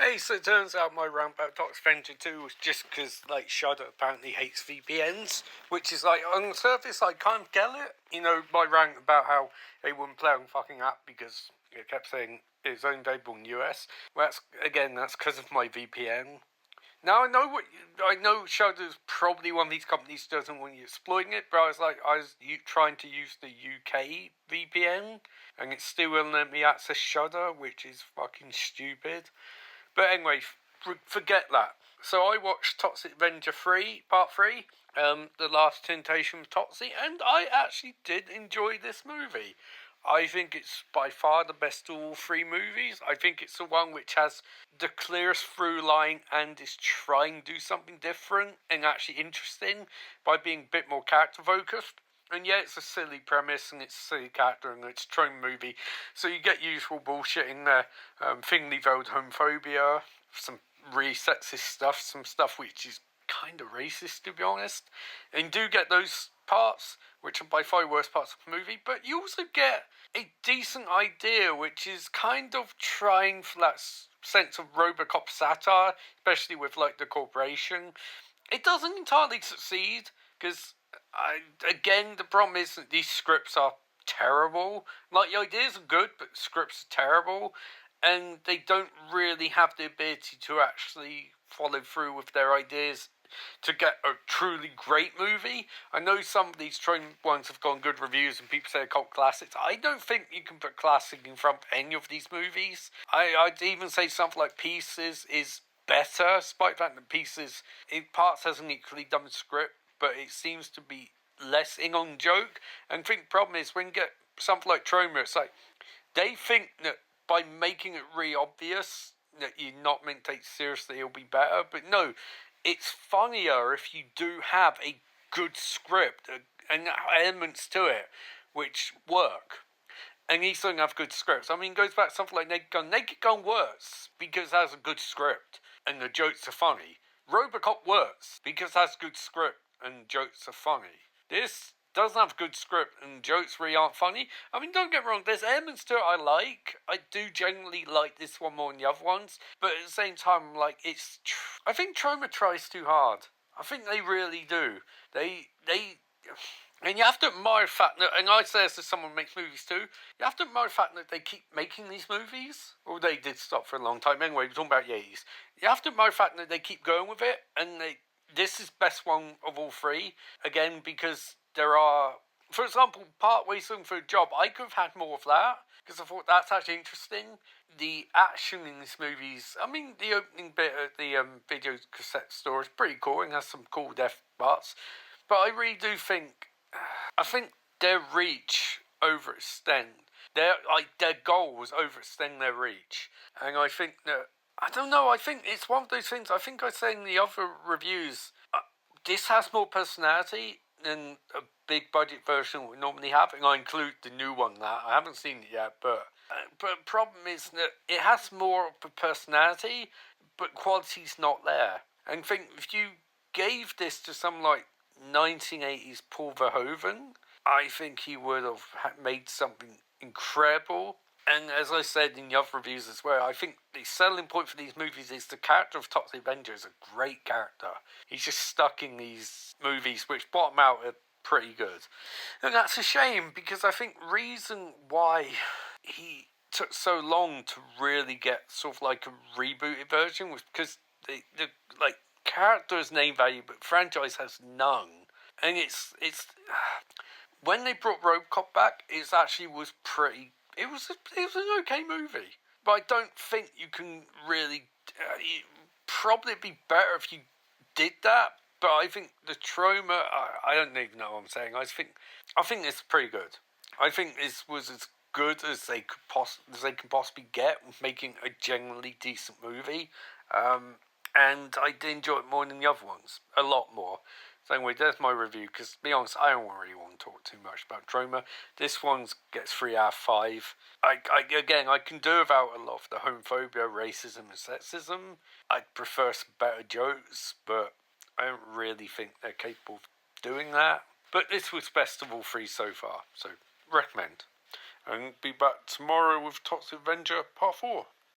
Hey, so it turns out my rant about Toxic Avenger 2 was just because, Shudder apparently hates VPNs, which is, on the surface, I can't get it. You know, my rant about how they wouldn't play on fucking app because it kept saying it's only available in the US. Well, that's because of my VPN. Now, I know Shudder's probably one of these companies who doesn't want you exploiting it, but I was trying to use the UK VPN, and it still wouldn't let me access Shudder, which is fucking stupid. But anyway, forget that. So I watched Toxic Avenger 3, Part 3, The Last Temptation of Toxic, and I actually did enjoy this movie. I think it's by far the best of all three movies. I think it's the one which has the clearest through line and is trying to do something different and actually interesting by being a bit more character focused. And yeah, it's a silly premise and it's a silly character and it's a troll movie. So you get usual bullshit in there. Thinly veiled homophobia, some really sexist stuff, some stuff which is kind of racist, to be honest. And you do get those parts, which are by far the worst parts of the movie, but you also get a decent idea, which is kind of trying for that sense of Robocop satire, especially with, the corporation. It doesn't entirely succeed, because again, the problem is that these scripts are terrible. The ideas are good, but the scripts are terrible, and they don't really have the ability to actually follow through with their ideas to get a truly great movie. I know some of these train ones have gotten good reviews and people say they're cult classics. I don't think you can put classic in front of any of these movies. I'd even say something like Pieces is better, despite the fact that Pieces, in parts, has an equally dumb script, but it seems to be less in on joke. And I think the problem is when you get something like Trauma, it's they think that by making it really obvious that you're not meant to take it seriously, it'll be better. But no, it's funnier if you do have a good script and elements to it which work. And these don't have good scripts. I mean, it goes back to something like Naked Gun. Naked Gun works because it has a good script and the jokes are funny. Robocop works because it has a good script and jokes are funny. This doesn't have a good script and jokes really aren't funny. I mean, don't get me wrong, there's elements to it I like. I do generally like this one more than the other ones. But at the same time, I think Trauma tries too hard. I think they really do. And you have to admire the fact that, and I say this as someone who makes movies too, you have to admire the fact that they keep making these movies. Or they did stop for a long time. Anyway, we're talking about the 80s. You have to admire the fact that they keep going with it, and this is best one of all three. Again, because there are, for example, part where he's looking for a job, I could have had more of that, because I thought that's actually interesting. The action in this movie is, I mean, the opening bit of the video cassette store is pretty cool and has some cool death parts. But I really do think, their reach overextend. Their goals overextend their reach. And I think that, I don't know, I think it's one of those things, I think I said in the other reviews, this has more personality than a big budget version would normally have, and I include the new one that I haven't seen it yet, but the problem is that it has more of a personality, but quality's not there. And I think if you gave this to some 1980s Paul Verhoeven, I think he would have made something incredible. And as I said in the other reviews as well, I think the selling point for these movies is the character of Toxic Avenger is a great character. He's just stuck in these movies which bottom out are pretty good. And that's a shame, because I think the reason why he took so long to really get sort of a rebooted version was because the character has name value, but franchise has none. And it's when they brought Robocop back, it actually was pretty. It was an okay movie, but I don't think you can really. It'd probably be better if you did that. But I think the trauma. I don't even know what I'm saying. I think it's pretty good. I think this was as good as they can possibly get with making a genuinely decent movie. And I did enjoy it more than the other ones, a lot more. So anyway, there's my review, because to be honest, I don't really want to talk too much about Troma. This one gets 3 out of 5. I can do without a lot of the homophobia, racism and sexism. I'd prefer some better jokes, but I don't really think they're capable of doing that. But this was best of all three so far, so recommend. And be back tomorrow with Toxic Avenger Part 4.